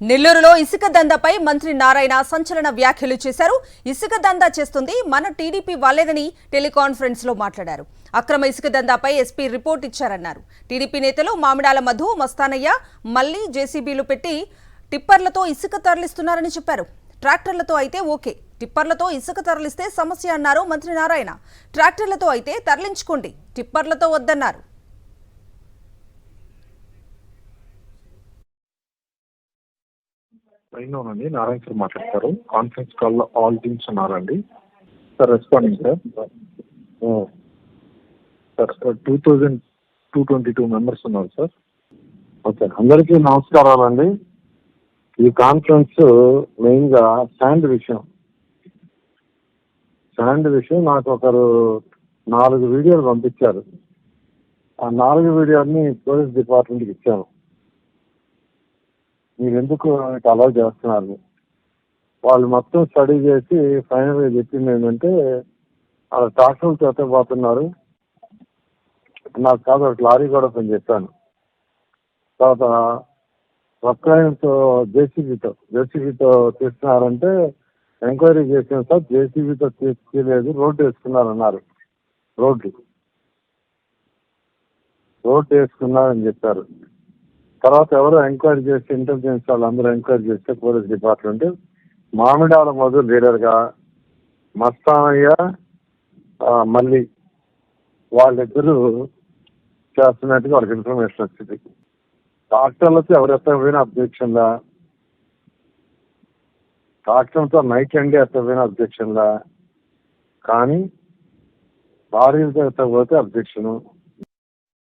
నెల్లూరులో ఇసుక దందాపై మంత్రి నారాయణ సంచలన వ్యాఖ్యలు చేశారు. ఇసుక దందా చేస్తుంది మన టీడీపీ వాళ్ళేదని టెలికాన్ఫరెన్స్ లో మాట్లాడారు. అక్రమ ఇసుక దందాపై ఎస్పీ రిపోర్ట్ ఇచ్చారన్నారు. టీడీపీ నేతలు మామిడాల మధు, మస్తానయ్య మళ్లీ జేసీబీలు పెట్టి టిప్పర్లతో ఇసుక తరలిస్తున్నారని చెప్పారు. ట్రాక్టర్లతో అయితే ఓకే, టిప్పర్లతో ఇసుక తరలిస్తే సమస్య అన్నారు మంత్రి నారాయణ. ట్రాక్టర్లతో అయితే తరలించుకోండి, టిప్పర్లతో వద్దన్నారు. అవునండి, నారాయణ సార్ మాట్లాడతారు. కాన్ఫరెన్స్ కాల్లో ఆల్ టీమ్స్ ఉన్నారండి. Sir responding sir. Sir 2222 members ఉన్నారు సార్. ఓకే, అందరికీ నమస్కారాలండి. ఈ కాన్ఫరెన్స్ మెయిన్గా శాండ్ విషయం నాకు ఒకరు 4 వీడియోలు పంపించారు. ఆ 4 వీడియోని పోలీస్ డిపార్ట్మెంట్కి ఇచ్చాను. మీరు ఎందుకు అలా చేస్తున్నారు? వాళ్ళు మొత్తం స్టడీ చేసి ఫైనల్గా చెప్పింది ఏంటంటే వాళ్ళ ట్రాక్టర్లు చేతపోతున్నారు. నాకు కాదు, ఒక లారీ కూడా పని చెప్పాను. తర్వాత ప్రొక్లైన్తో జేసీబీతో తీస్తున్నారంటే ఎంక్వైరీ చేసాను సార్. జేసీబీతో తీయలేదు, రోడ్డు వేసుకున్నారన్నారు. రోడ్డు వేసుకున్నారని చెప్పారు. తర్వాత ఎవరో ఎంక్వైరీ చేస్తే ఇంటెలిజెన్స్ వాళ్ళు అందరూ ఎంక్వైరీ చేస్తే పోలీస్ డిపార్ట్మెంట్ మామిడాల మధు లీడర్గా, మస్తానయ్య మళ్ళీ వాళ్ళిద్దరూ చేస్తున్నట్టుగా వాళ్ళకి ఇన్ఫర్మేషన్ వచ్చింది. ట్రాక్టర్లతో ఎవరు ఎత్తకపోయినా అబ్జెక్షన్లా, ట్రాక్టర్తో నైట్ అండి ఎత్తకపోయినా అబ్జెక్షన్లా, కానీ లారీలతో ఎత్తకపోతే అబ్జెక్షను.